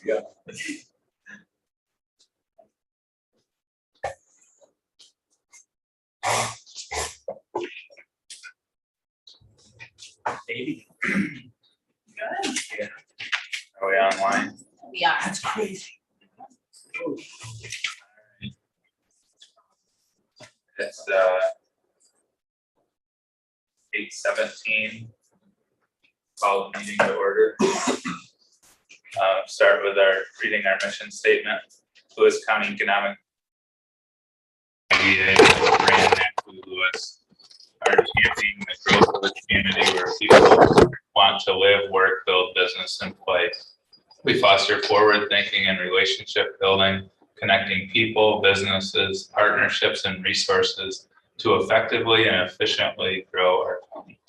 Yeah. Maybe. Good. Yeah. Are we online? We are. That's crazy. It's 8:17. Call the meeting to order. Start with reading our mission statement. Lewis County Economic. IDA, Brand Lewis are championing the growth of the community where people want to live, work, build business, and play. We foster forward thinking and relationship building, connecting people, businesses, partnerships, and resources to effectively and efficiently grow our county.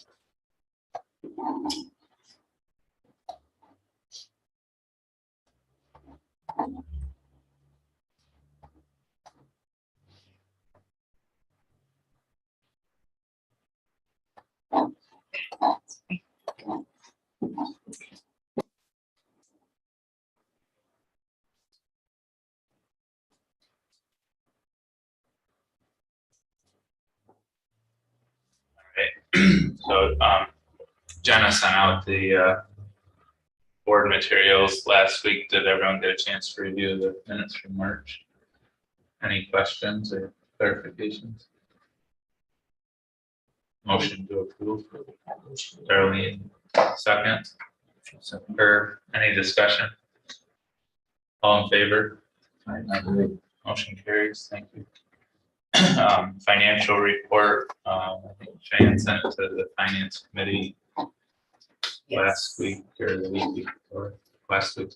So Jenna sent out the board materials last week. Did everyone get a chance to review the minutes from March? Any questions or clarifications? Motion to approve. Darlene, second. Or any discussion? All in favor? Motion carries. Thank you. Financial report. I think Shane sent it to the finance committee last week or the week before. Last week.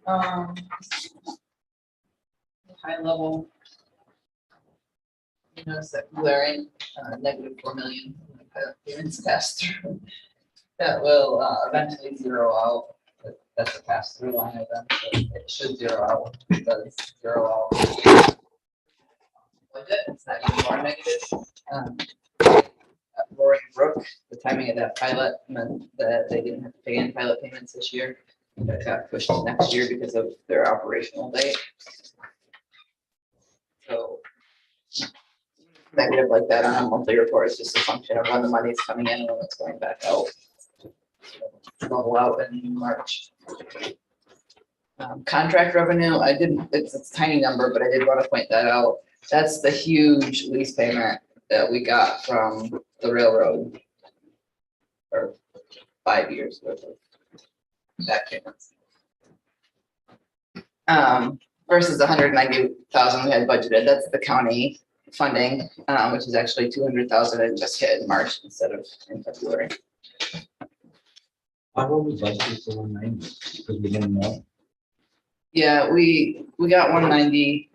High level. You notice that glaring negative 4 million payments passed through. That will eventually zero out. That's a pass through line item. So it should zero out. It does zero out. Budget, it's not even more negative. Roaring Brook, the timing of that pilot meant that they didn't have to pay any pilot payments this year. That got pushed to next year because of their operational date. So negative like that on a monthly report is just a function of when the money is coming in and when it's going back out. Level out in March. Contract revenue, it's a tiny number, but I did want to point that out. That's the huge lease payment that we got from the railroad for 5 years worth of back payments. Versus 190,000 we had budgeted. That's the county funding, which is actually 200,000 and just hit in March instead of in February. How about we budgeted for 190? Because we didn't know. Yeah, we got 190,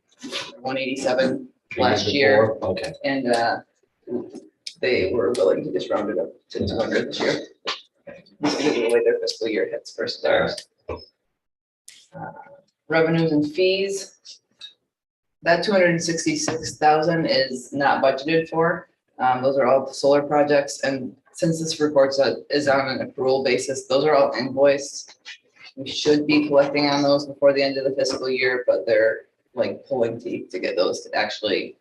187 last year, Okay. and they were willing to just round it up to 200 this year. Because of the way their fiscal year hits versus ours. Revenues and fees. That 266,000 is not budgeted for. Those are all solar projects, and since this report is on an accrual basis, those are all invoiced. We should be collecting on those before the end of the fiscal year, but they're like pulling teeth to get those actually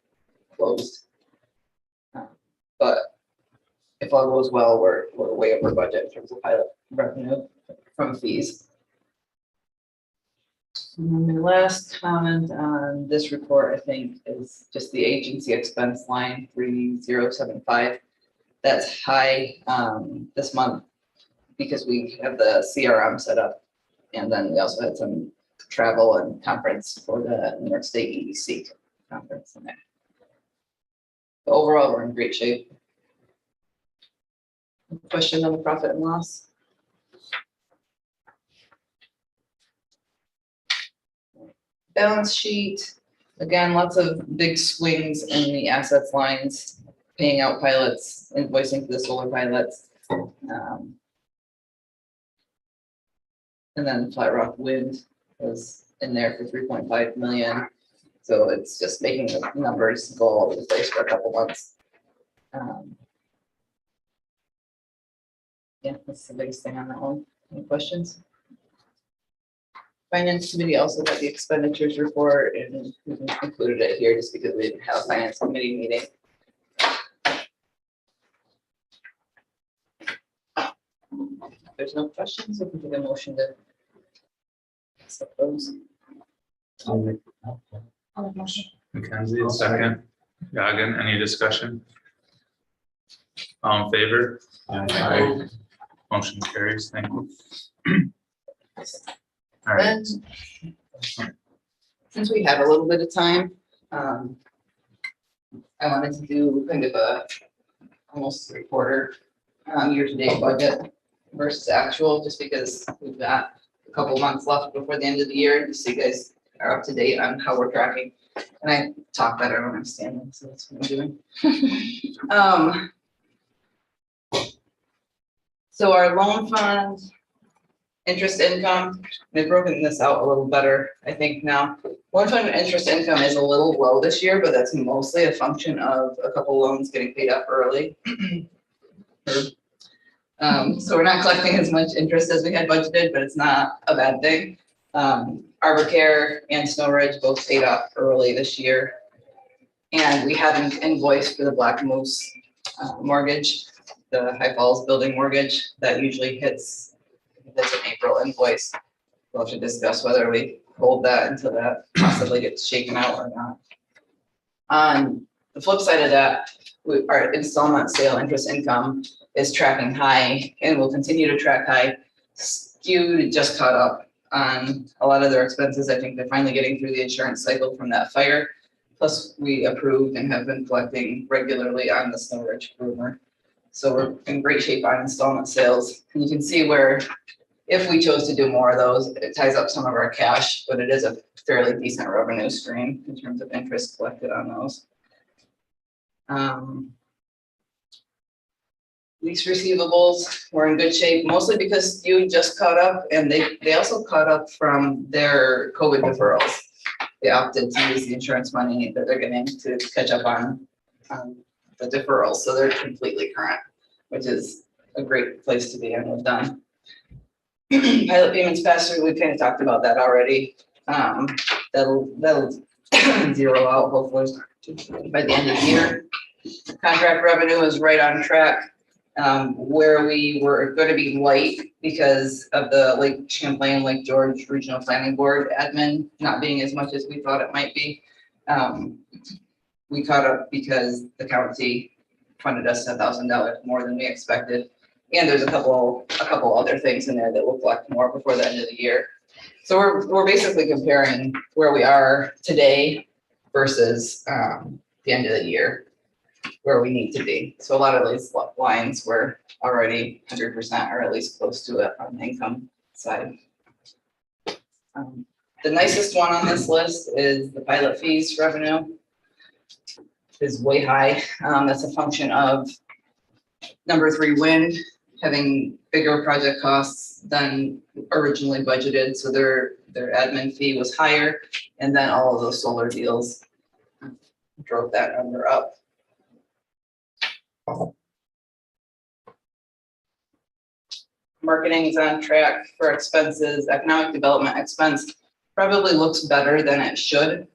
closed. But if all goes well, we're way over budget in terms of pilot revenue from fees. And my last comment on this report, I think, is just the agency expense line 3075. That's high this month because we have the CRM set up. And then we also had some travel and conference for the New York State EDC conference in there. But overall, we're in great shape. Question on the profit and loss? Balance sheet, again, lots of big swings in the assets lines, paying out pilots, invoicing for the solar pilots. And then Flat Rock Wind was in there for 3.5 million. So it's just making the numbers go all over the place for a couple months. Yeah, that's the biggest thing on that one. Any questions? Finance committee also had the expenditures report and we included it here just because we didn't have a finance committee meeting. If there's no questions, we can take a motion to accept those. I'll make- Mackenzie, a second. Goggin, any discussion? All in favor? Aye. Motion carries, thank you. All right, And since we have a little bit of time, I wanted to do kind of a almost 3/4 year-to-date budget versus actual, just because we've got a couple months left before the end of the year, just so you guys are up to date on how we're tracking. And I talk better when I'm standing, so that's what I'm doing. So our loan fund, interest income, they've broken this out a little better, I think now. Loan fund interest income is a little low this year, but that's mostly a function of a couple loans getting paid up early. So we're not collecting as much interest as we had budgeted, but it's not a bad thing. Arbor Care and Snow Ridge both paid up early this year. And we had an invoice for the Black Moose mortgage, the High Falls building mortgage that usually hits, that's an April invoice. We'll have to discuss whether we hold that until that possibly gets shaken out or not. On the flip side of that, our installment sale interest income is tracking high and will continue to track high. Skewed just caught up on a lot of their expenses. I think they're finally getting through the insurance cycle from that fire. Plus, we approved and have been collecting regularly on the Snow Ridge rumor. So we're in great shape on installment sales. And you can see where, if we chose to do more of those, it ties up some of our cash, but it is a fairly decent revenue stream in terms of interest collected on those. Lease receivables, we're in good shape, mostly because you just caught up and they also caught up from their COVID deferrals. They opted to use the insurance money that they're getting to catch up on the deferrals, so they're completely current, which is a great place to be and we've done. Pilot payments passed through, we kind of talked about that already. That'll zero out hopefully by the end of the year. Contract revenue is right on track. Where we were going to be light because of the Lake Champlain, Lake George Regional Planning Board admin not being as much as we thought it might be. We caught up because the county funded us $10,000 more than we expected. And there's a couple other things in there that will collect more before the end of the year. So we're basically comparing where we are today versus the end of the year, where we need to be. So a lot of these lines were already 100% or at least close to it on the income side. The nicest one on this list is the pilot fees revenue is way high. That's a function of number 3 wind having bigger project costs than originally budgeted. So their admin fee was higher. And then all of those solar deals drove that number up. Marketing is on track for expenses. Economic development expense probably looks better than it should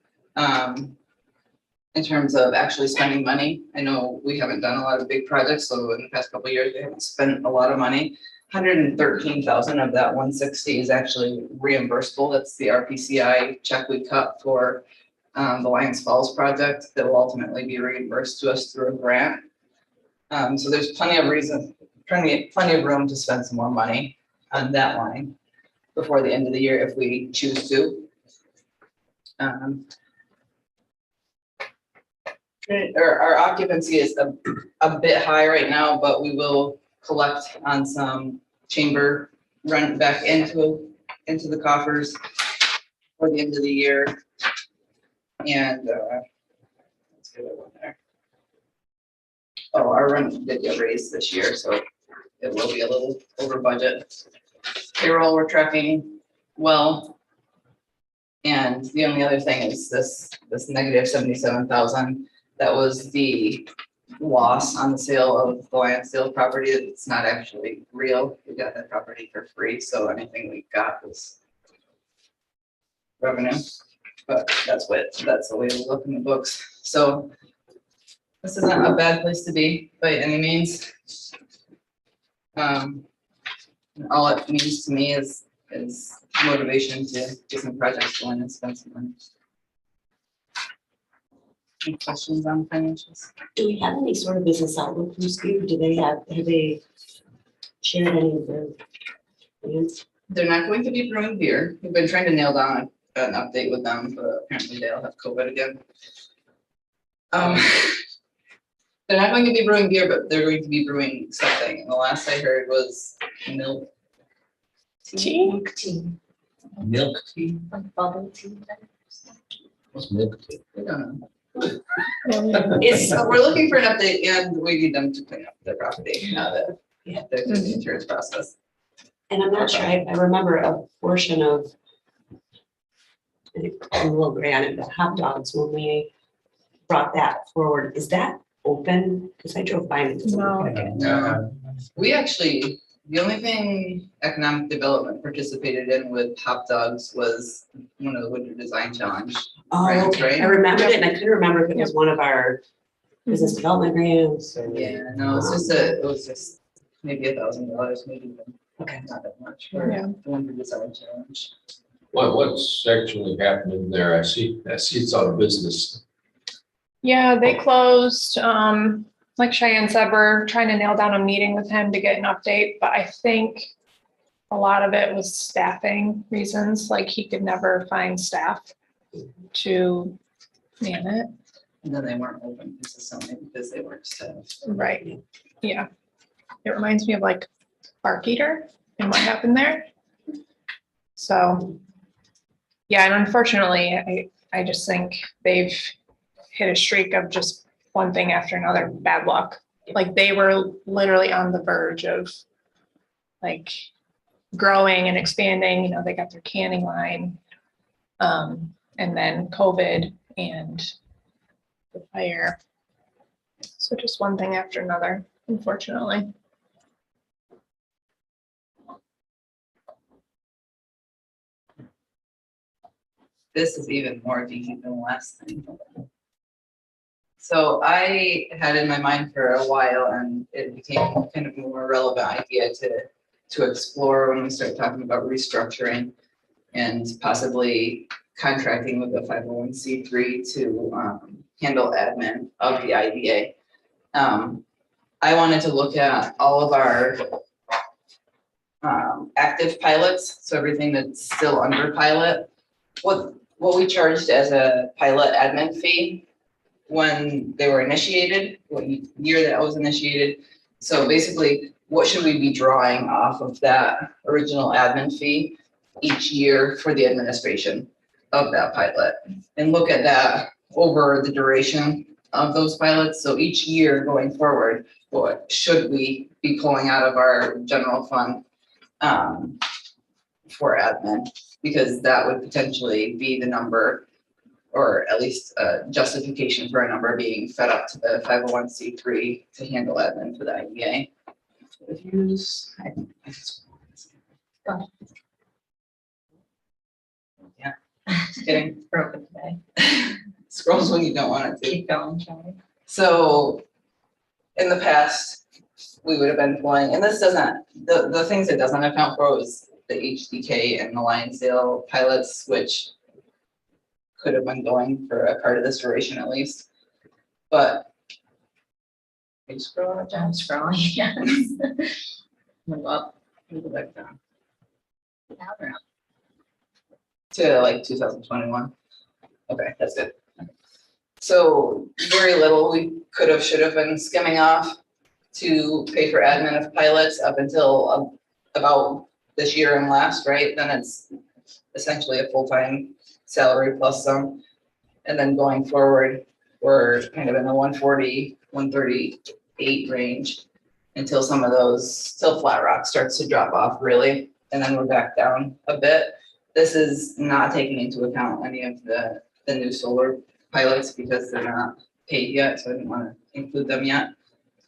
in terms of actually spending money. I know we haven't done a lot of big projects, so in the past couple of years, we haven't spent a lot of money. 113,000 of that 160 is actually reimbursable. That's the RPCI check we cut for the Lions Falls project that will ultimately be reimbursed to us through a grant. So there's plenty of room to spend some more money on that line before the end of the year if we choose to. Our occupancy is a bit high right now, but we will collect on some chamber rent back into the coffers for the end of the year. And let's get it one there. Oh, our rent did get raised this year, so it will be a little over budget. Payroll, we're tracking well. And the only other thing is this negative 77,000. That was the loss on the sale of the land sale property. It's not actually real. We got that property for free, so anything we got was revenue. But that's the way we look in the books. So this isn't a bad place to be by any means. And all it means to me is motivation to do some projects going and spend some money. Any questions on financials? Do we have any sort of business outlook from Scoop? Do they have they shared any of their plans? They're not going to be brewing beer. We've been trying to nail down an update with them, but apparently they all have COVID again. They're not going to be brewing beer, but they're going to be brewing something. And the last I heard was milk tea. Milk tea, Milk tea? like bubble tea. What's milk tea? I don't know. It's So we're looking for an update and we need them to clean up their property now that they're through the insurance process. And I'm not sure, I remember a portion of, I think I'm a little gray on it, the hot dogs, when we brought that forward, is that open? Because I drove by and it doesn't look like it. No. We actually, the only thing economic development participated in with hot dogs was one of the Winter Design Challenge. Oh, Right, okay, right. I remembered it and I couldn't remember if it was one of our business development grants or. Yeah, no, it was just maybe $1,000, maybe even Okay. not that much for the Winter Design Challenge. What's actually happening there? I see it's out of business. Yeah, they closed, like Cheyenne said, we're trying to nail down a meeting with him to get an update, but I think a lot of it was staffing reasons, like he could never find staff to man it. And then they weren't open consistently because they weren't staffed. Right, yeah. It reminds me of like Bark Eater and what happened there. So, yeah, and unfortunately, I just think they've hit a streak of just one thing after another, bad luck. Like they were literally on the verge of like growing and expanding, you know, they got their canning line. And then COVID and the fire. So just one thing after another, unfortunately. This is even more deep than the last thing. So I had in my mind for a while, and it became kind of a more relevant idea to explore when we start talking about restructuring and possibly contracting with the 501c3 to handle admin of the IDA. I wanted to look at all of our active pilots, so everything that's still under pilot, what we charged as a pilot admin fee when they were initiated, what year that was initiated. So basically, what should we be drawing off of that original admin fee each year for the administration of that pilot? And look at that over the duration of those pilots. So each year going forward, what should we be pulling out of our general fund for admin? Because that would potentially be the number, or at least a justification for a number being fed up to the 501c3 to handle admin for the IDA. Yeah, just kidding. Broken today. Scrolls when you don't want it to. Keep going, Charlie. So in the past, we would have been pulling, and this doesn't, the things it doesn't account for is the HDK and the Lionsdale pilots, which could have been going for a part of this duration at least. But are you scrolling up, John? I'm scrolling, yes. Move up, move it back down Now we're up. to like 2021. Okay, that's good. So very little we could have, should have been skimming off to pay for admin of pilots up until about this year and last, right? Then it's essentially a full-time salary plus some. And then going forward, we're kind of in the 140, 138 range until some of those, till Flat Rock starts to drop off really. And then we're back down a bit. This is not taking into account any of the new solar pilots because they're not paid yet, so I didn't want to include them yet.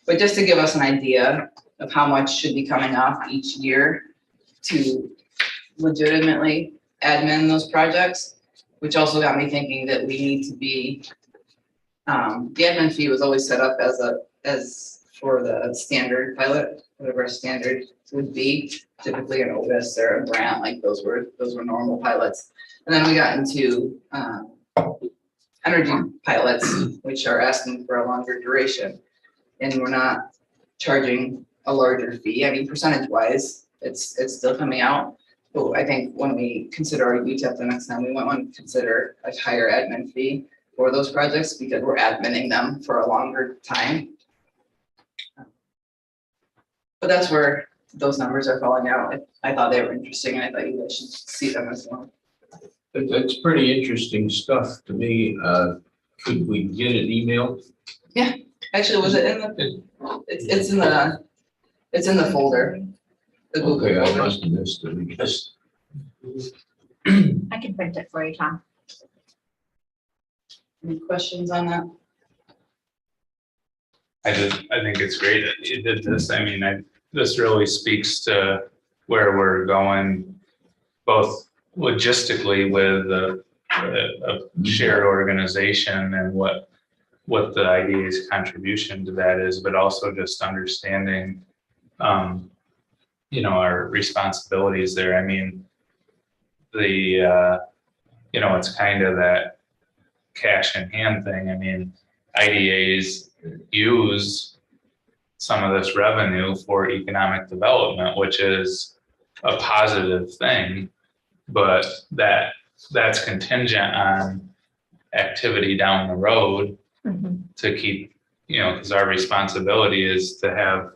But just to give us an idea of how much should be coming off each year to legitimately admin those projects, which also got me thinking that we need to be, the admin fee was always set up as for the standard pilot, whatever standard would be, typically an Otis or a grant, like those were normal pilots. And then we got into energy pilots, which are asking for a longer duration. And we're not charging a larger fee. I mean, percentage wise, it's still coming out. But I think when we consider our UTEP the next time, we might want to consider a higher admin fee for those projects because we're adminning them for a longer time. But that's where those numbers are falling out. I thought they were interesting and I thought you guys should see them as well. That's pretty interesting stuff to me. Could we get it emailed? Actually, was it in the, it's in the folder. The Google Okay, I folder. must have missed it, because I can print it for you, Tom. Any questions on that? I think it's great that you did this. I mean, this really speaks to where we're going, both logistically with a shared organization and what the IDA's contribution to that is, but also just understanding, our responsibilities there. I mean, it's kind of that cash in hand thing. I mean, IDAs use some of this revenue for economic development, which is a positive thing, but that's contingent on activity down the road to keep, because our responsibility is to have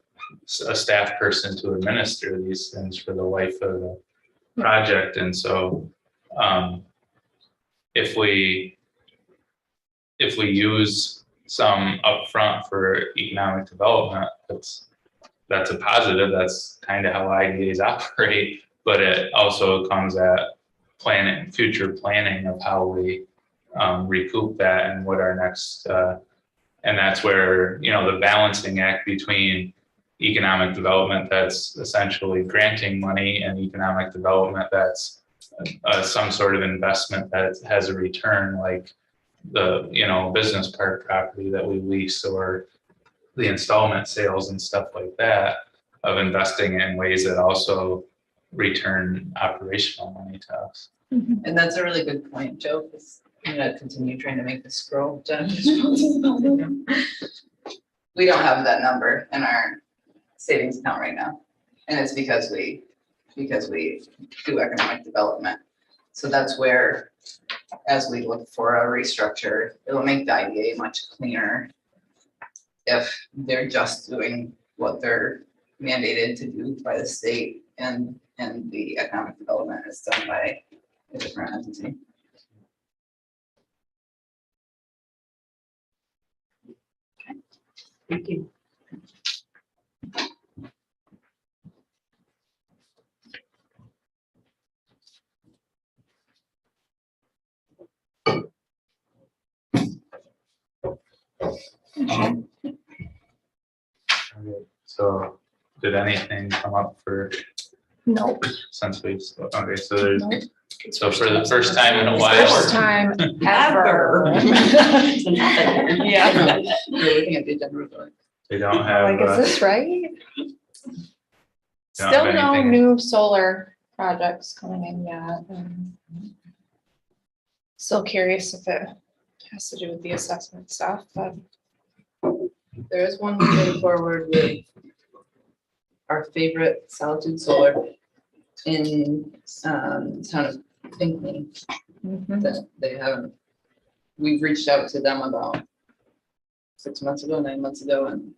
a staff person to administer these things for the life of the project. And so if we use some upfront for economic development, that's a positive. That's kind of how IDAs operate, but it also comes at future planning of how we recoup that and what our next, and that's where, the balancing act between economic development that's essentially granting money and economic development that's some sort of investment that has a return, like the business park property that we lease, or the installment sales and stuff like that, of investing in ways that also return operational money to us. And that's a really good point, Joe, because I'm gonna continue trying to make this scroll. We don't have that number in our savings account right now. And it's because we do economic development. So that's where, as we look for a restructure, it'll make the IDA much cleaner if they're just doing what they're mandated to do by the state, and the economic development is done by a different entity. Thank you. So did anything come up Nope. since okay, so there's, Nope. so for the first time in a while. First time ever. Yeah. We're looking at the agenda real quick. They don't have, Like, is this right? don't Still have no anything. new solar projects coming in yet. Still curious if it has to do with the assessment stuff, but There is one moving forward with our favorite Solitude Solar in town of Pinckney that they haven't, we've reached out to them about 6 months ago, 9 months ago, and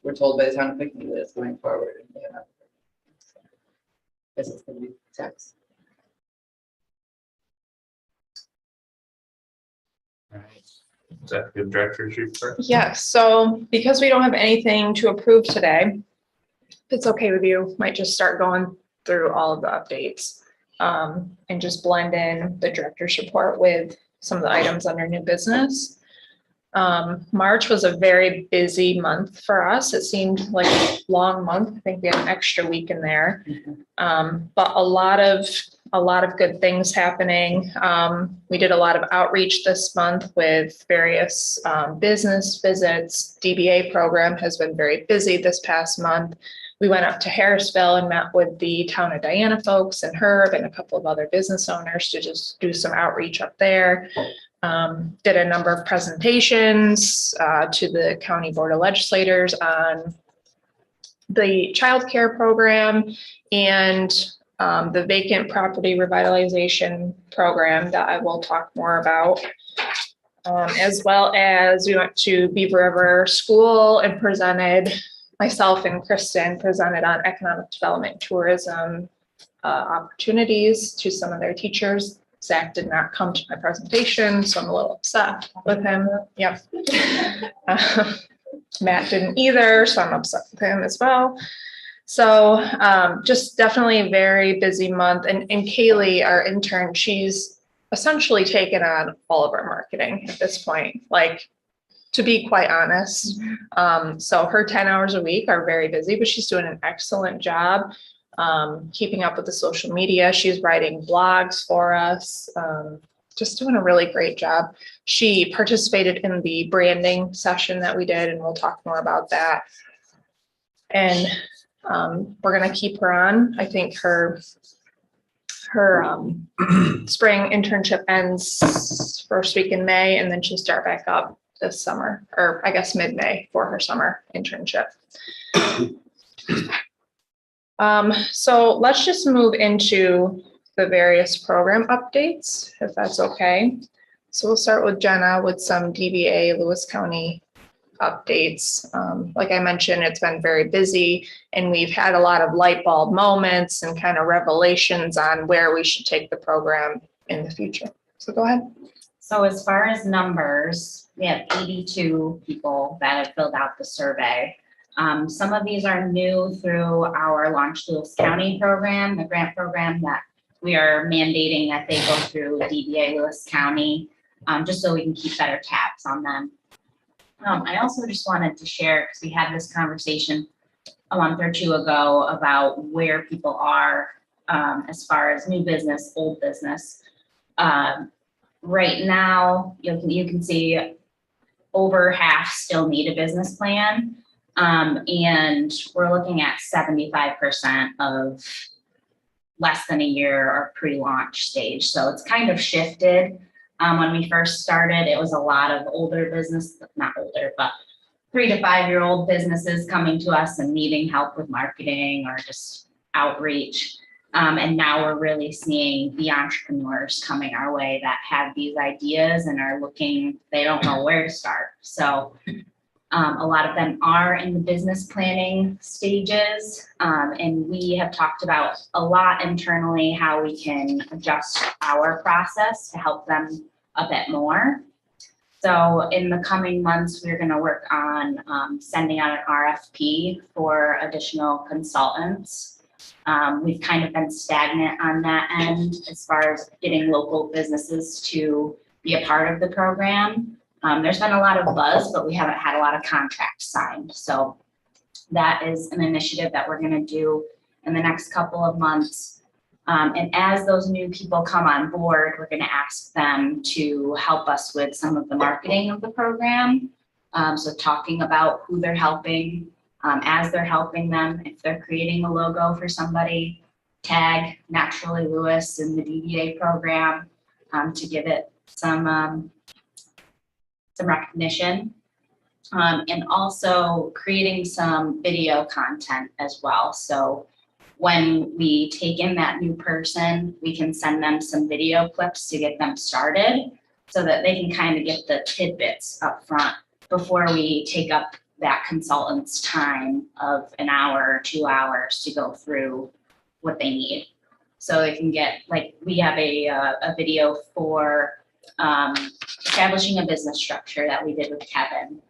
we're told by the town of Pinckney that it's going forward. And they haven't. So, guess it's gonna be tax. Is that the director's report? yes, so because we don't have anything to approve today, if it's okay with you, might just start going through all of the updates. And just blend in the director's report with some of the items under new business. March was a very busy month for us. It seemed like a long month. I think we had an extra week in there. But a lot of good things happening. We did a lot of outreach this month with various business visits. DBA program has been very busy this past month. We went up to Harrisville and met with the town of Diana folks and Herb and a couple of other business owners to just do some outreach up there. Did a number of presentations to the county board of legislators on the child care program and the vacant property revitalization program that I will talk more about. As well as we went to Beaver River School and myself and Kristen presented on economic development, tourism opportunities to some of their teachers. Zach did not come to my presentation, so I'm a little upset with him. Yep. Matt didn't either, so I'm upset with him as well. So just definitely a very busy month. And Kaylee, our intern, she's essentially taken on all of our marketing at this point, like, to be quite honest. So her 10 hours a week are very busy, but she's doing an excellent job keeping up with the social media. She's writing blogs for us, just doing a really great job. She participated in the branding session that we did, and we'll talk more about that. And we're going to keep her on. I think her spring internship ends first week in May, and then she'll start back up this summer, or I guess mid-May for her summer internship. So let's just move into the various program updates, if that's okay. So we'll start with Jenna with some DBA Lewis County updates. Like I mentioned, it's been very busy and we've had a lot of light bulb moments and kind of revelations on where we should take the program in the future. So go ahead. So as far as numbers, we have 82 people that have filled out the survey. Some of these are new through our Launch Lewis County program, the grant program that we are mandating that they go through DBA Lewis County, just so we can keep better tabs on them. I also just wanted to share, because we had this conversation a month or two ago about where people are as far as new business, old business. Right now, you can see over half still need a business plan. And we're looking at 75% of less than a year or pre-launch stage. So it's kind of shifted. When we first started, it was a lot of older business, not older, but 3 to 5 year old businesses coming to us and needing help with marketing or just outreach. And now we're really seeing the entrepreneurs coming our way that have these ideas and are looking, they don't know where to start. So a lot of them are in the business planning stages. And we have talked about a lot internally how we can adjust our process to help them a bit more. So in the coming months, we're going to work on sending out an RFP for additional consultants. We've kind of been stagnant on that end as far as getting local businesses to be a part of the program. There's been a lot of buzz, but we haven't had a lot of contracts signed. So that is an initiative that we're going to do in the next couple of months. And as those new people come on board, we're going to ask them to help us with some of the marketing of the program. So talking about who they're helping, as they're helping them, if they're creating a logo for somebody, tag Naturally Lewis in the DBA program to give it some recognition, and also creating some video content as well. So when we take in that new person, we can send them some video clips to get them started so that they can kind of get the tidbits up front before we take up that consultant's time of an hour or 2 hours to go through what they need. So they can get, like, we have a video for establishing a business structure that we did with Kevin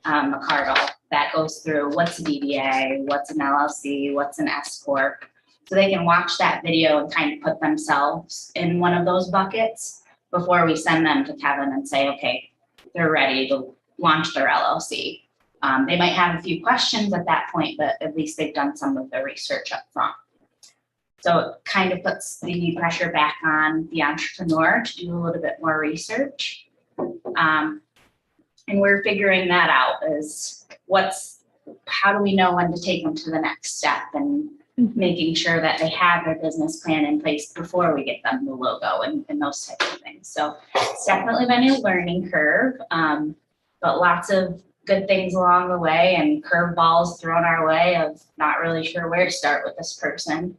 McCardle that goes through what's a DBA, what's an LLC, what's an S Corp. So they can watch that video and kind of put themselves in one of those buckets before we send them to Kevin and say, okay, they're ready to launch their LLC. They might have a few questions at that point, but at least they've done some of the research up front. So it kind of puts the pressure back on the entrepreneur to do a little bit more research. And we're figuring that out is how do we know when to take them to the next step, and making sure that they have their business plan in place before we get them the logo and those types of things. So it's definitely been a learning curve, but lots of good things along the way and curveballs thrown our way of not really sure where to start with this person.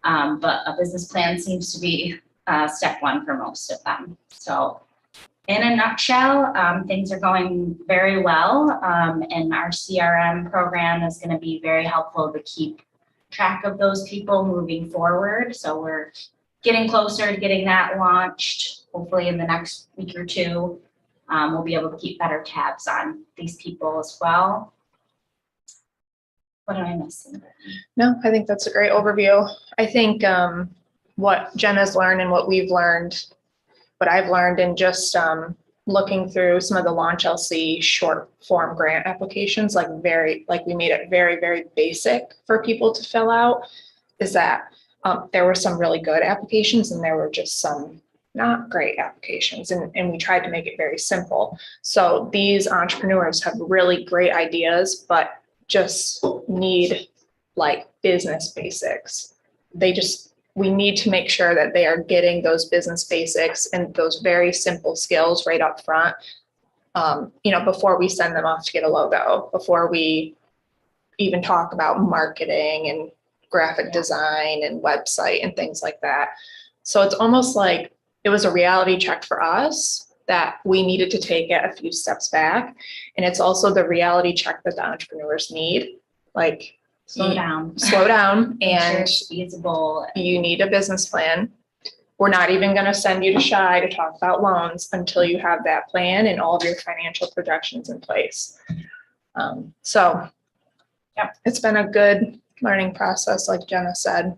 But a business plan seems to be step one for most of them. So in a nutshell, things are going very well, and our CRM program is going to be very helpful to keep track of those people moving forward. So we're getting closer to getting that launched. Hopefully in the next week or two, we'll be able to keep better tabs on these people as well. What am I missing? No, I think that's a great overview. I think what Jen has learned and what we've learned, what I've learned in just looking through some of the Launch LC short form grant applications, like we made it very, very basic for people to fill out, is that there were some really good applications and there were just some not great applications. And we tried to make it very simple. So these entrepreneurs have really great ideas, but just need like business basics. We need to make sure that they are getting those business basics and those very simple skills right up front, before we send them off to get a logo, before we even talk about marketing and graphic design and website and things like that. So it's almost like it was a reality check for us that we needed to take it a few steps back. And it's also the reality check that the entrepreneurs need, like Slow down. And it's feasible. You need a business plan. We're not even going to send you to Shy to talk about loans until you have that plan and all of your financial projections in place. So yeah, it's been a good learning process, like Jenna said,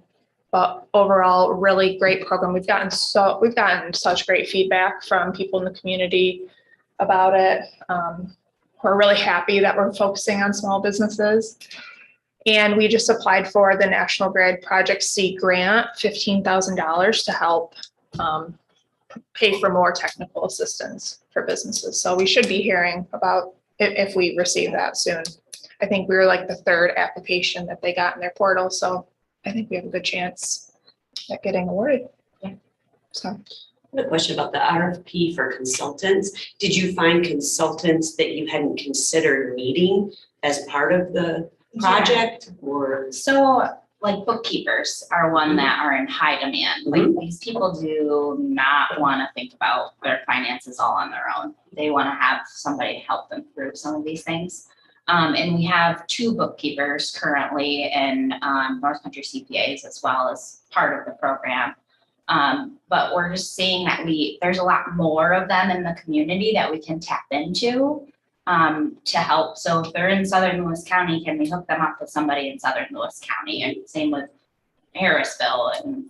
but overall, really great program. We've gotten such great feedback from people in the community about it. We're really happy that we're focusing on small businesses. And we just applied for the National Grid Project C grant, $15,000 to help pay for more technical assistance for businesses. So we should be hearing about it if we receive that soon. I think we were like the third application that they got in their portal. So I think we have a good chance at getting awarded. Yeah. So. I have a question about the RFP for consultants. Did you find consultants that you hadn't considered needing as part of the project, or? So like bookkeepers are one that are in high demand. Like these people do not want to think about their finances all on their own. They want to have somebody help them through some of these things. And we have 2 bookkeepers currently in North Country CPAs as well as part of the program. But we're just seeing that there's a lot more of them in the community that we can tap into to help. So if they're in Southern Lewis County, can we hook them up with somebody in Southern Lewis County? And same with Harrisville and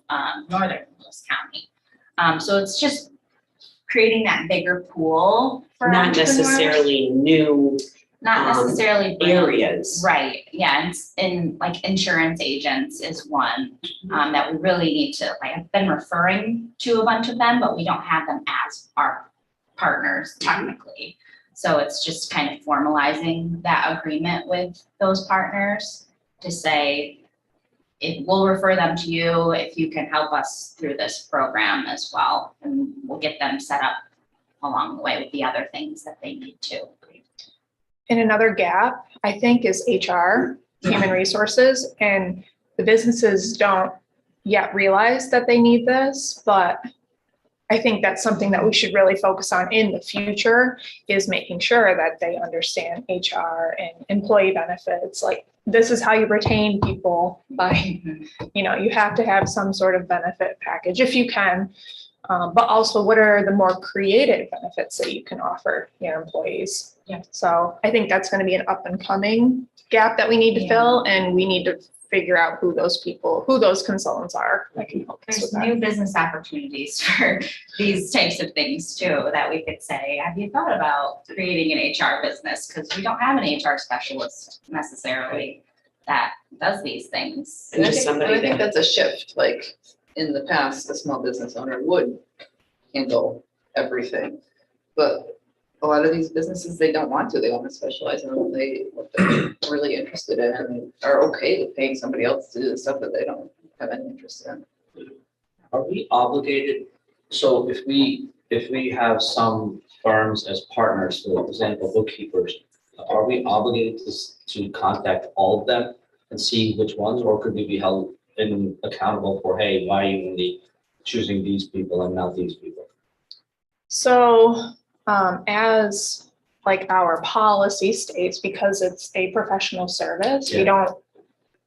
Northern Lewis County. So it's just creating that bigger pool for not entrepreneurs. necessarily new Not necessarily areas. Right. Yeah. And like insurance agents is one that we really need to, I've been referring to a bunch of them, but we don't have them as our partners technically. So it's just kind of formalizing that agreement with those partners to say, we'll refer them to you if you can help us through this program as well. And we'll get them set up along the way with the other things that they need to. And another gap, I think, is HR, human resources, and the businesses don't yet realize that they need this, but I think that's something that we should really focus on in the future, is making sure that they understand HR and employee benefits. Like, this is how you retain people by, you have to have some sort of benefit package if you can, but also what are the more creative benefits that you can offer your employees? Yeah. So I think that's going to be an up and coming gap that we need to fill, and we need to figure out who those people, who those consultants are that can help us There's with that. new business opportunities for these types of things too, that we could say, have you thought about creating an HR business? Because we don't have an HR specialist necessarily that does these things. And I Just think, and I somebody think that- that's a shift, like, in the past, the small business owner would handle everything. But a lot of these businesses, they don't want to, they want to specialize in what they're really interested in and are okay with paying somebody else to do the stuff that they don't have any interest in. Are we obligated, so if we have some firms as partners, for example, bookkeepers, are we obligated to contact all of them and see which ones, or could we be held accountable for, hey, why are you only choosing these people and not these people? So, as like our policy states, because it's a professional service, we Yeah. don't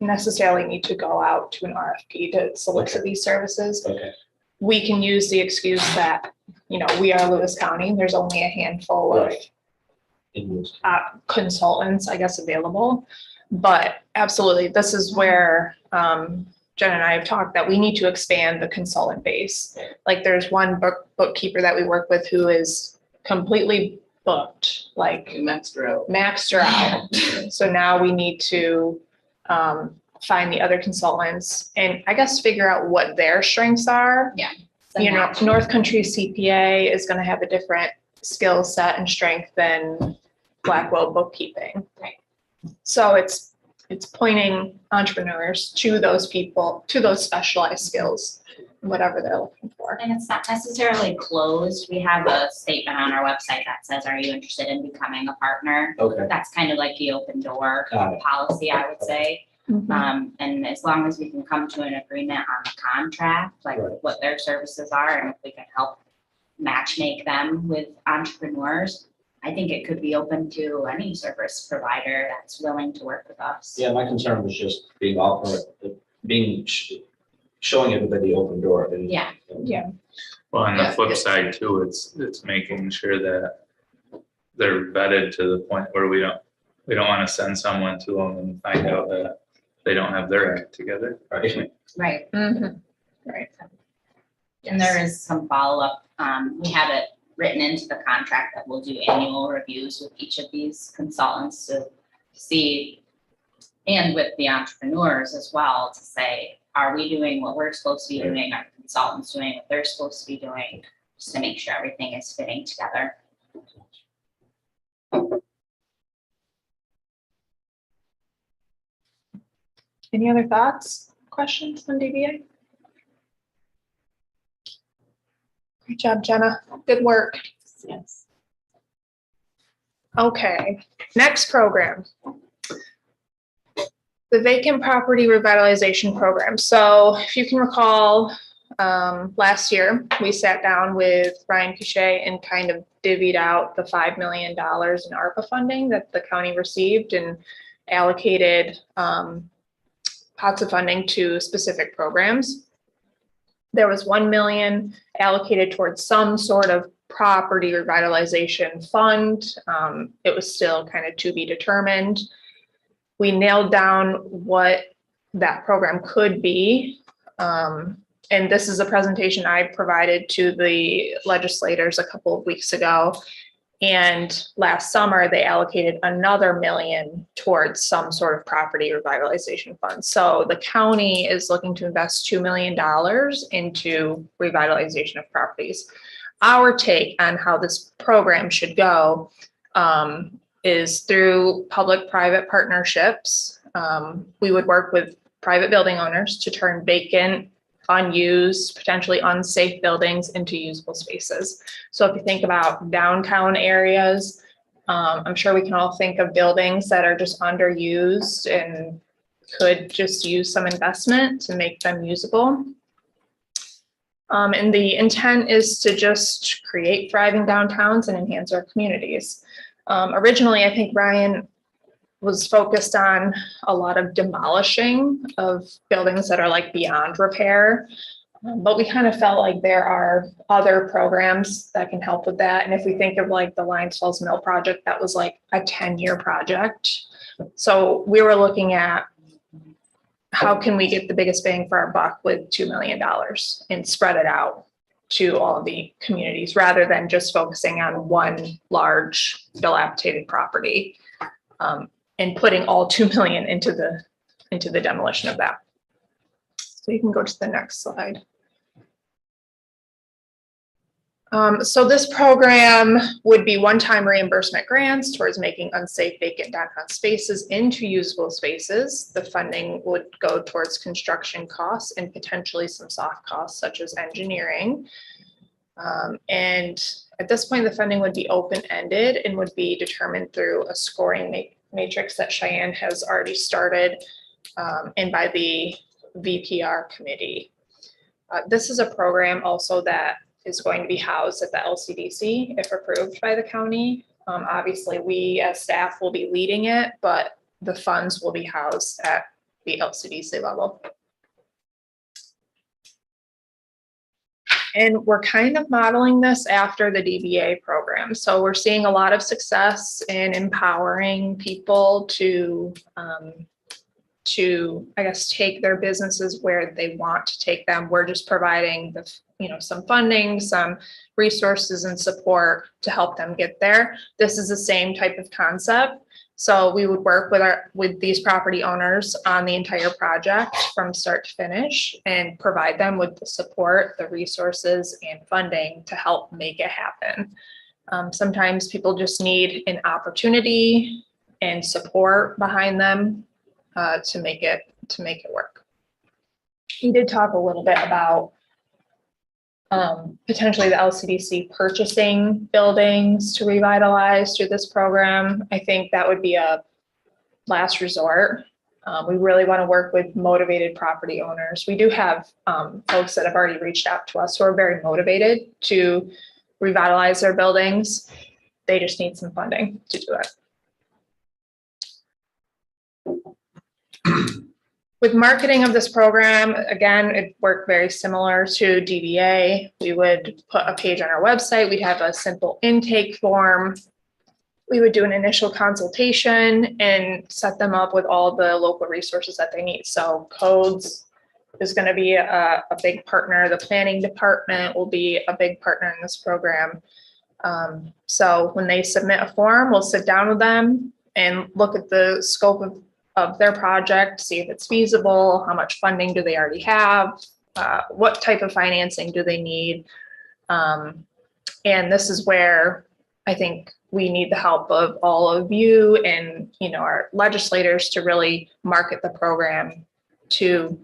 necessarily need to go out to an RFP to solicit these services. Okay, We can use the excuse that, we are Lewis County, there's only a handful of right. In this- consultants, I guess, available. But absolutely, this is where Jen and I have talked that we need to expand the consultant base. Like there's one bookkeeper that we work with who is completely booked, like Maxed her out. maxed her out. So now we need to find the other consultants and I guess figure out what their strengths are. North Country CPA is going to have a different skill set and strength than Blackwell bookkeeping. Right. So it's pointing entrepreneurs to those people, to those specialized skills, whatever they're looking for. And it's not necessarily closed. We have a statement on our website that says, are you interested in becoming a partner? Okay, That's kind of like the open door got it. policy, I would say. And as long as we can come to an agreement on the contract, like Right. what their services are, and if we can help match make them with entrepreneurs, I think it could be open to any service provider that's willing to work with us. Yeah, my concern was just showing everybody the open door. And- Yeah. Well, on the Yeah. flip side too, it's making sure that they're vetted to the point where we don't want to send someone to them and find out that they don't have their act together. Right. Right. Right. And there is some follow-up. We have it written into the contract that we'll do annual reviews with each of these consultants to see, and with the entrepreneurs as well, to say, are we doing what we're supposed to be doing? Are the consultants doing what they're supposed to be doing? Just to make sure everything is fitting together. Any other thoughts, questions on DBA? Great job, Jenna. Good work. Yes. Okay, next program. The Vacant Property Revitalization Program. So if you can recall, last year, we sat down with Ryan Cachet and kind of divvied out the $5 million in ARPA funding that the county received and allocated pots of funding to specific programs. There was 1 million allocated towards some sort of property revitalization fund. It was still kind of to be determined. We nailed down what that program could be. And this is a presentation I provided to the legislators a couple of weeks ago. And last summer, they allocated another $1 million towards some sort of property revitalization fund. So the county is looking to invest $2 million into revitalization of properties. Our take on how this program should go is through public-private partnerships. We would work with private building owners to turn vacant, unused, potentially unsafe buildings into usable spaces. So if you think about downtown areas, I'm sure we can all think of buildings that are just underused and could just use some investment to make them usable. And the intent is to just create thriving downtowns and enhance our communities. Originally, I think Ryan was focused on a lot of demolishing of buildings that are like beyond repair. But we kind of felt like there are other programs that can help with that. And if we think of like the Lions Falls Mill project, that was like a 10-year project. So we were looking at how can we get the biggest bang for our buck with $2 million and spread it out to all the communities rather than just focusing on one large dilapidated property, and putting all 2 million into the demolition of that. So you can go to the next slide. So this program would be one-time reimbursement grants towards making unsafe vacant downtown spaces into usable spaces. The funding would go towards construction costs and potentially some soft costs such as engineering. And at this point, the funding would be open-ended and would be determined through a scoring matrix that Cheyenne has already started, and by the VPR committee. This is a program also that is going to be housed at the LCDC if approved by the county. Obviously, we as staff will be leading it, but the funds will be housed at the LCDC level. And we're kind of modeling this after the DBA program. So we're seeing a lot of success in empowering people to I guess, take their businesses where they want to take them. We're just providing the, some funding, some resources and support to help them get there. This is the same type of concept. So we would work with these property owners on the entire project from start to finish and provide them with the support, the resources and funding to help make it happen. Sometimes people just need an opportunity and support behind them to make it work. We did talk a little bit about potentially the LCDC purchasing buildings to revitalize through this program. I think that would be a last resort. We really want to work with motivated property owners. We do have folks that have already reached out to us who are very motivated to revitalize their buildings. They just need some funding to do it. With marketing of this program, again, it worked very similar to DBA. We would put a page on our website. We'd have a simple intake form. We would do an initial consultation and set them up with all the local resources that they need. So codes is going to be a big partner. The planning department will be a big partner in this program. So when they submit a form, we'll sit down with them and look at the scope of their project, see if it's feasible, how much funding do they already have, what type of financing do they need. And this is where I think we need the help of all of you and, our legislators to really market the program to,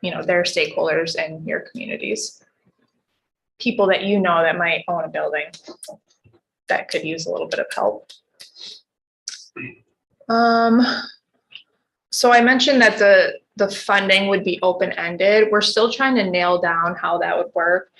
their stakeholders and your communities. People that that might own a building that could use a little bit of help. So I mentioned that the funding would be open-ended. We're still trying to nail down how that would work.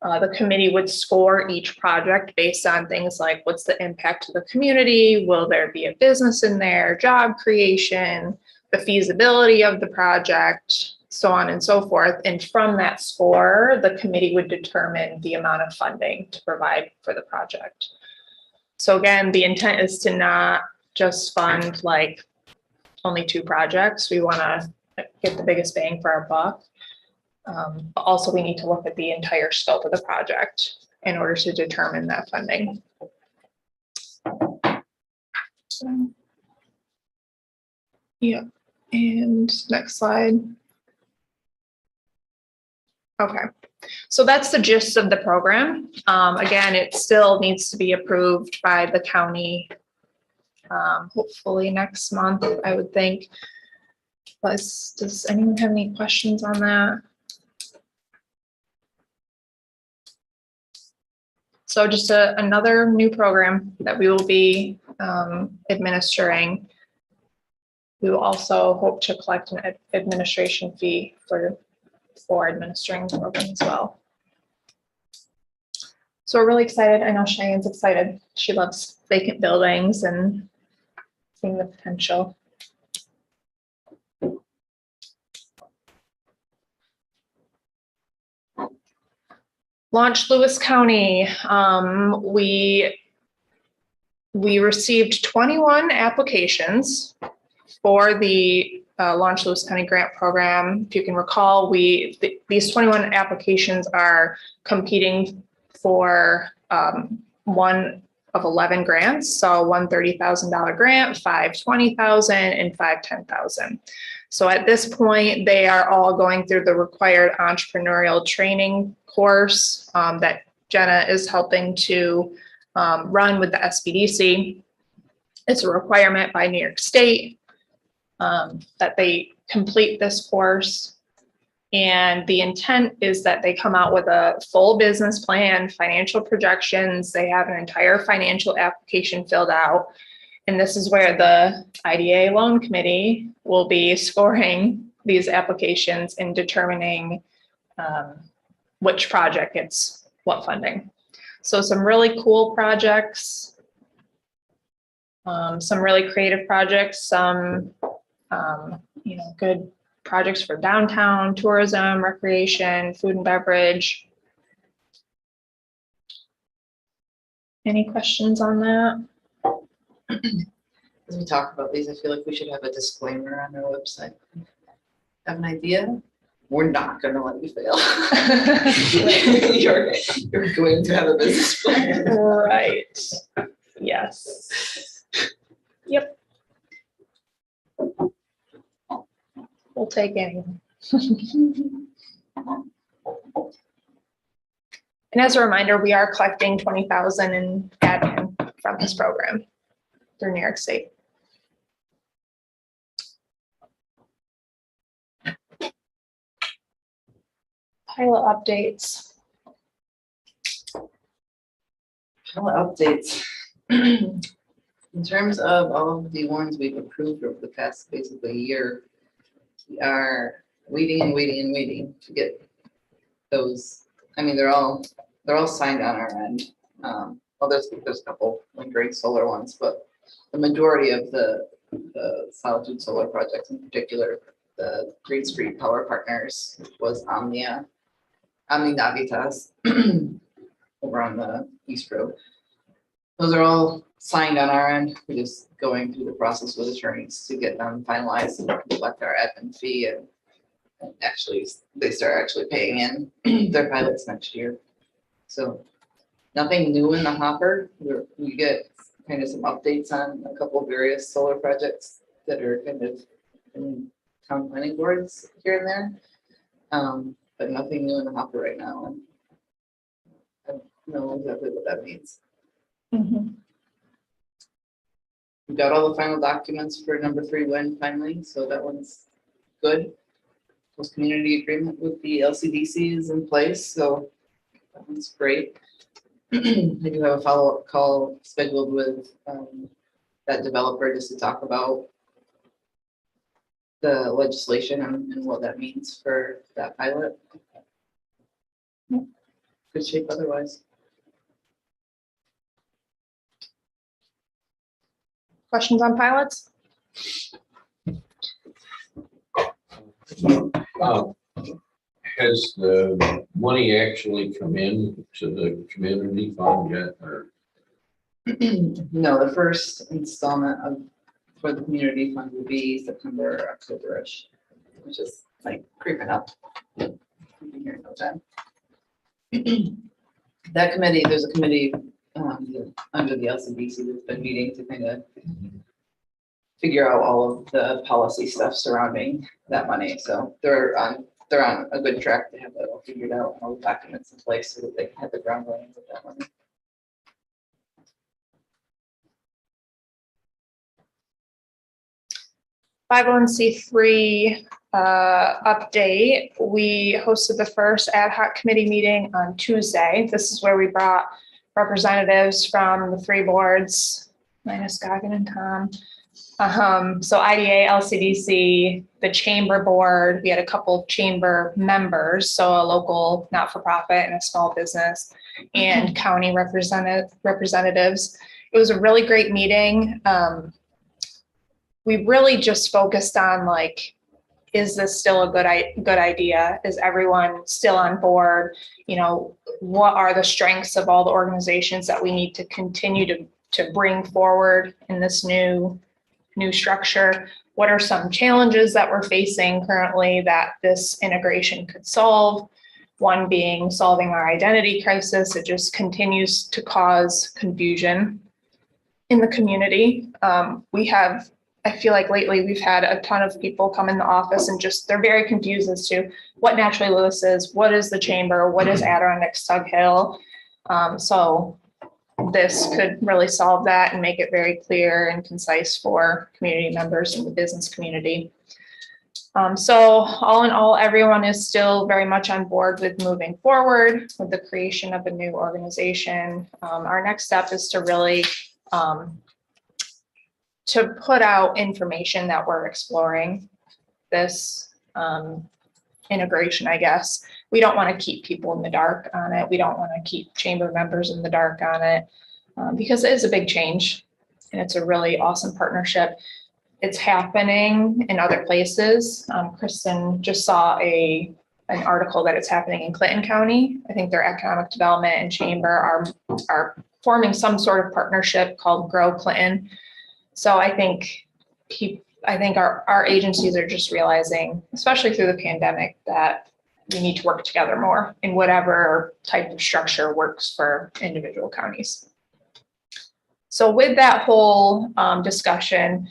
The committee would score each project based on things like what's the impact to the community? Will there be a business in there? Job creation, the feasibility of the project, so on and so forth. And from that score, the committee would determine the amount of funding to provide for the project. So again, the intent is to not just fund like only 2 projects. We want to get the biggest bang for our buck. But also we need to look at the entire scope of the project in order to determine that funding. Yeah, and next slide. Okay, so that's the gist of the program. Again, it still needs to be approved by the county, hopefully next month, I would think. But does anyone have any questions on that? So just another new program that we will be administering. We will also hope to collect an administration fee for administering the program as well. So we're really excited. I know Cheyenne's excited. She loves vacant buildings and seeing the potential. Launch Lewis County. We received 21 applications for the Launch Lewis County Grant Program. If you can recall, these 21 applications are competing for one of 11 grants. So one $30,000 grant, 5 $20,000, and 5 $10,000. So at this point, they are all going through the required entrepreneurial training course that Jenna is helping to run with the SBDC. It's a requirement by New York State that they complete this course. And the intent is that they come out with a full business plan, financial projections. They have an entire financial application filled out. And this is where the IDA loan committee will be scoring these applications and determining which project gets what funding. So some really cool projects, some really creative projects, some good projects for downtown, tourism, recreation, food and beverage. Any questions on that? As we talk about these, I feel like we should have a disclaimer on our website. Have an idea? We're not gonna let you fail. You're going to have a business plan. Right. Yes. Yep. We'll take anyone. And as a reminder, we are collecting 20,000 in admin from this program through New York State. Pilot updates. Updates. In terms of all of the ones we've approved over the past basically year, we are waiting and waiting and waiting to get those. I mean, they're all signed on our end. Well, there's a couple lingering solar ones, but the majority of the Solitude Solar projects, in particular, the Green Street Power Partners, was Omnia Navitas over on the East Road. Those are all signed on our end. We're just going through the process with attorneys to get them finalized and collect our admin fee, and actually they start actually paying in their pilots next year. So nothing new in the hopper. We get kind of some updates on a couple of various solar projects that are kind of in town planning boards here and there. But nothing new in the hopper right now. And I don't know exactly what that means. Mm-hmm. We got all the final documents for number 3 wind finally, so that one's good. Post community agreement with the LCDC is in place, so that one's great. I do have a follow-up call scheduled with that developer just to talk about the legislation and what that means for that pilot. Good shape otherwise. Questions on pilots? Has the money actually come in to the community fund yet, or? No, the first installment for the community fund will be September, October-ish, which is like creeping up. Here in no time. That committee, there's a committee under the LCDC that's been meeting to kind of figure out all of the policy stuff surrounding that money. So they're on a good track to have that all figured out, all the documents in place so that they can hit the ground running with that money. (501c3) update. We hosted the first ad hoc committee meeting on Tuesday. This is where we brought representatives from the 3 boards, minus Goggin and Tom. So IDA, LCDC, the chamber board, we had a couple of chamber members, so a local not-for-profit and a small business, and county representatives. It was a really great meeting. We really just focused on is this still a good idea? Is everyone still on board? What are the strengths of all the organizations that we need to continue to bring forward in this new new structure, what are some challenges that we're facing currently that this integration could solve? One being solving our identity crisis. It just continues to cause confusion in the community. I feel like lately we've had a ton of people come in the office and just, they're very confused as to what Naturally Lewis is, what is the chamber, what is Adirondack Tug Hill. So this could really solve that and make it very clear and concise for community members in the business community. So all in all, everyone is still very much on board with moving forward with the creation of a new organization. Our next step is to really to put out information that we're exploring this integration, I guess. We don't want to keep people in the dark on it. We don't want to keep chamber members in the dark on it because it is a big change and it's a really awesome partnership. It's happening in other places. Kristen just saw an article that it's happening in Clinton County. I think their economic development and chamber are forming some sort of partnership called Grow Clinton. So I think our agencies are just realizing, especially through the pandemic, that we need to work together more in whatever type of structure works for individual counties. So with that whole discussion,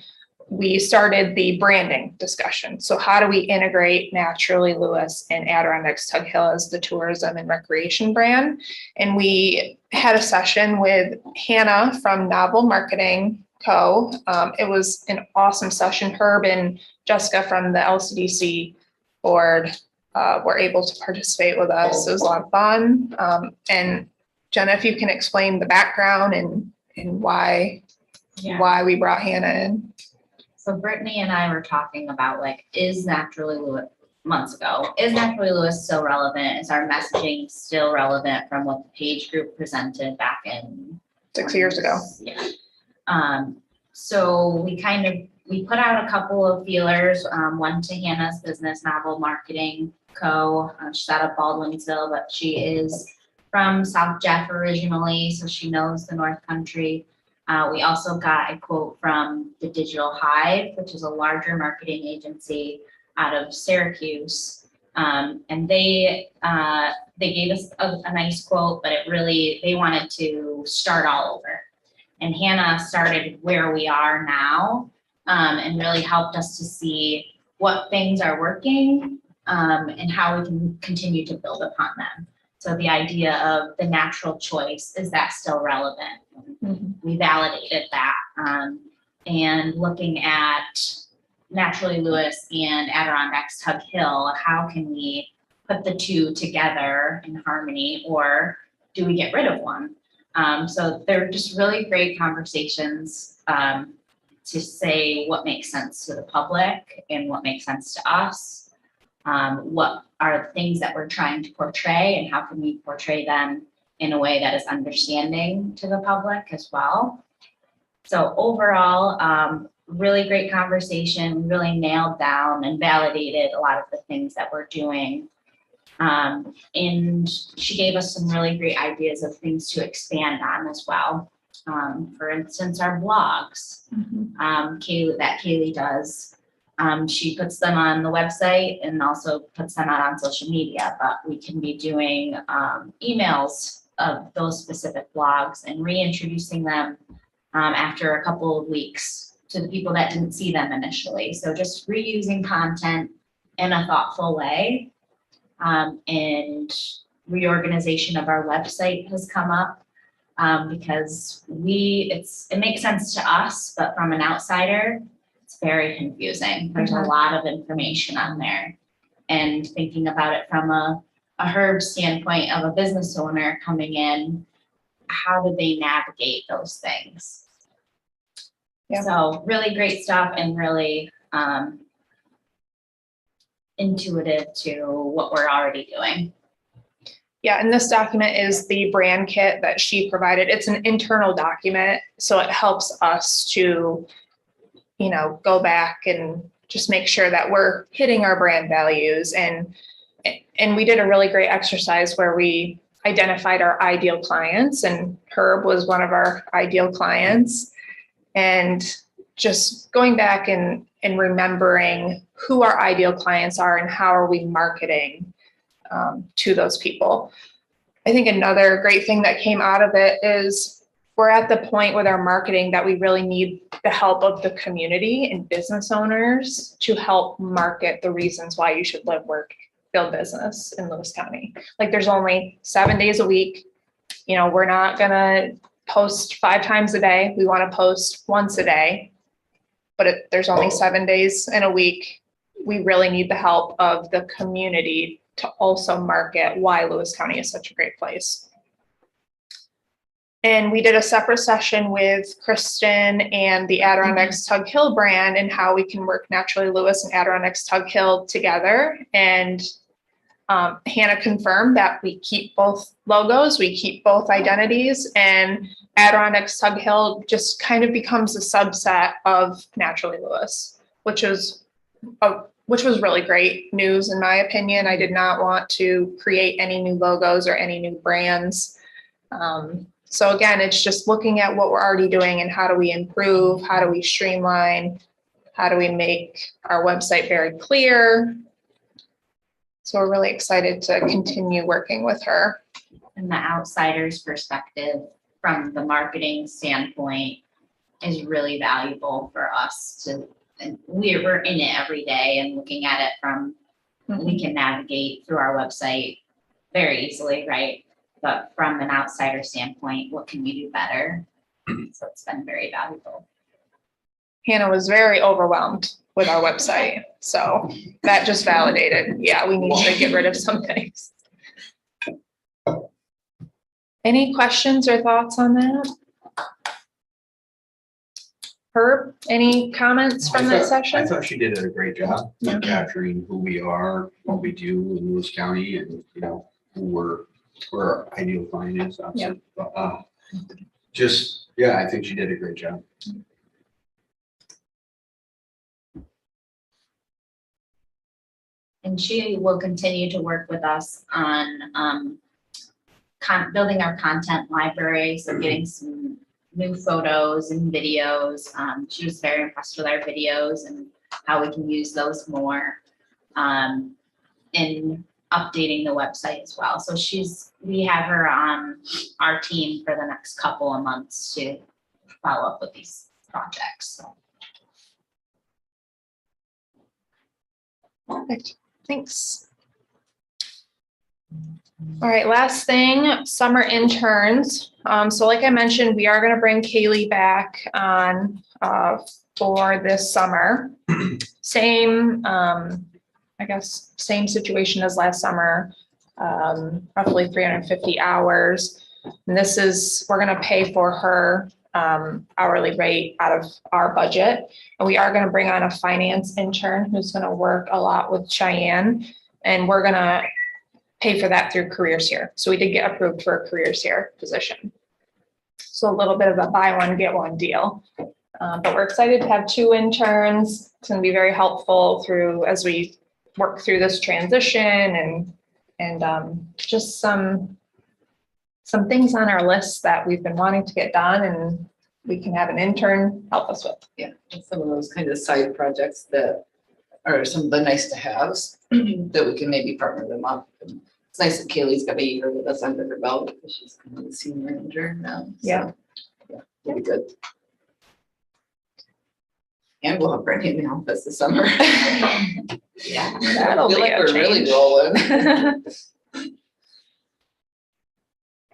we started the branding discussion. So how do we integrate Naturally Lewis and Adirondack Tug Hill as the tourism and recreation brand? And we had a session with Hannah from Novel Marketing Co. It was an awesome session. Herb and Jessica from the LCDC board were able to participate with us. It was a lot of fun. And Jenna, if you can explain the background and why we brought Hannah in. So Brittany and I were talking about is Naturally Lewis months ago, is Naturally Lewis still relevant? Is our messaging still relevant from what the page group presented back in 6 years ago? Yeah. So we put out a couple of feelers, one to Hannah's business, Novel Marketing Co. She's out of Baldwinsville, but she is from South Jeff originally, so she knows the North Country. We also got a quote from the Digital Hive, which is a larger marketing agency out of Syracuse. And they gave us a nice quote, but they wanted to start all over. And Hannah started where we are now and really helped us to see what things are working and how we can continue to build upon them. So the idea of the natural choice, is that still relevant? Mm-hmm. We validated that. And looking at Naturally Lewis and Adirondack Tug Hill, how can we put the two together in harmony, or do we get rid of one? So they're just really great conversations to say what makes sense to the public and what makes sense to us. What are the things that we're trying to portray and how can we portray them in a way that is understanding to the public as well. So overall, really great conversation. We really nailed down and validated a lot of the things that we're doing. And she gave us some really great ideas of things to expand on as well. For instance, our blogs, Kaylee does. She puts them on the website and also puts them out on social media, but we can be doing emails of those specific blogs and reintroducing them after a couple of weeks to the people that didn't see them initially. So just reusing content in a thoughtful way. And reorganization of our website has come up because it makes sense to us, but from an outsider, it's very confusing. There's a lot of information on there, and thinking about it from a Herb standpoint of a business owner coming in, how do they navigate those things? Yeah. So really great stuff and really intuitive to what we're already doing. Yeah, and this document is the brand kit that she provided. It's an internal document, so it helps us to, go back and just make sure that we're hitting our brand values. And we did a really great exercise where we identified our ideal clients, and Herb was one of our ideal clients. And just going back and remembering who our ideal clients are and how are we marketing to those people. I think another great thing that came out of it is we're at the point with our marketing that we really need the help of the community and business owners to help market the reasons why you should live, work, build business in Lewis County. Like there's only 7 days a week. You know, we're not gonna post 5 times a day. We want to post once a day, but there's only 7 days in a week. We really need the help of the community to also market why Lewis County is such a great place. And we did a separate session with Kristen and the Adirondacks Tug Hill brand and how we can work Naturally Lewis and Adirondacks Tug Hill together. And Hannah confirmed that we keep both logos, we keep both identities, and Adirondacks Tug Hill just kind of becomes a subset of Naturally Lewis, which was really great news in my opinion. I did not want to create any new logos or any new brands. So again, it's just looking at what we're already doing and how do we improve, how do we streamline, how do we make our website very clear. So we're really excited to continue working with her. And the outsider's perspective from the marketing standpoint is really valuable for us to, and we're in it every day and looking at it from, we can navigate through our website very easily, right? But from an outsider standpoint, what can we do better? So it's been very valuable. Hannah was very overwhelmed with our website. So that just validated, yeah, we need to get rid of some things. Any questions or thoughts on that? Herb, any comments from that I session? thought she did a great job Yeah. of capturing who we are, what we do in Lewis County, and you know, where our ideal client is. Yeah. Just, yeah, I think she did a great job. And she will continue to work with us on building our content library, so getting some new photos and videos. She was very impressed with our videos and how we can use those more in updating the website as well. So we have her on our team for the next couple of months to follow up with these projects. So. Perfect, thanks. All right, last thing, summer interns. So like I mentioned, we are gonna bring Kaylee back on for this summer. Same, I guess, same situation as last summer, roughly 350 hours. And this is, we're gonna pay for her hourly rate out of our budget. And we are gonna bring on a finance intern who's gonna work a lot with Cheyenne. And we're gonna pay for that through Careers Here. So we did get approved for a Careers Here position. So a little bit of a buy one, get one deal. But we're excited to have 2 interns. It's gonna be very helpful through as we work through this transition and just some things on our list that we've been wanting to get done and we can have an intern help us with. Yeah, and some of those kind of side projects that are some of the nice to haves that we can maybe partner them up. And it's nice that Kaylee's got a year with us under her belt because she's kind of the senior manager now. So, Yeah. Yeah, it'll be good. And we'll have Brittany in the office this summer. Yeah. That'll I feel be like a we're really change. rolling.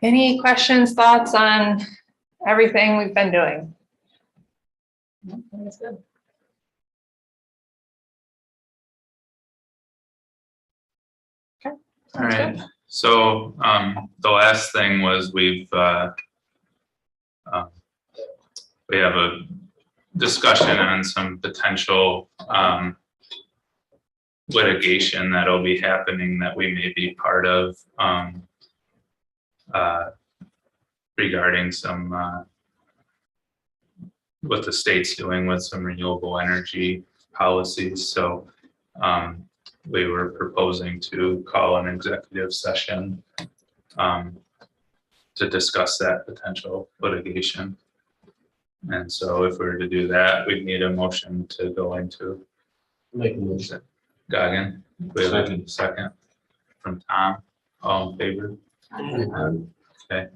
Any questions, thoughts on everything we've been doing? That's good. All right, so the last thing was we have a discussion on some potential litigation that'll be happening that we may be part of regarding some what the state's doing with some renewable energy policies. So we were proposing to call an executive session to discuss that potential litigation. And so if we were to do that, we'd need a motion to go into Make a motion. Goggin. We have a second from Tom, all in favor? Okay,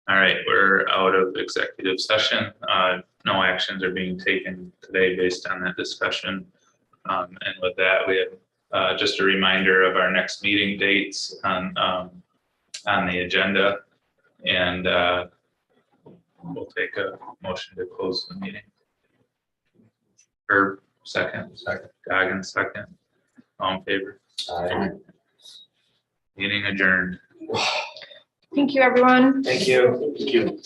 All right, we're out of executive session. No actions are being taken today based on that discussion. And with that, we have just a reminder of our next meeting dates on the agenda. And we'll take a motion to close the meeting. Herb, second. Second. Goggins, second. All in favor? Meeting adjourned. Thank you, everyone. Thank you. Thank you.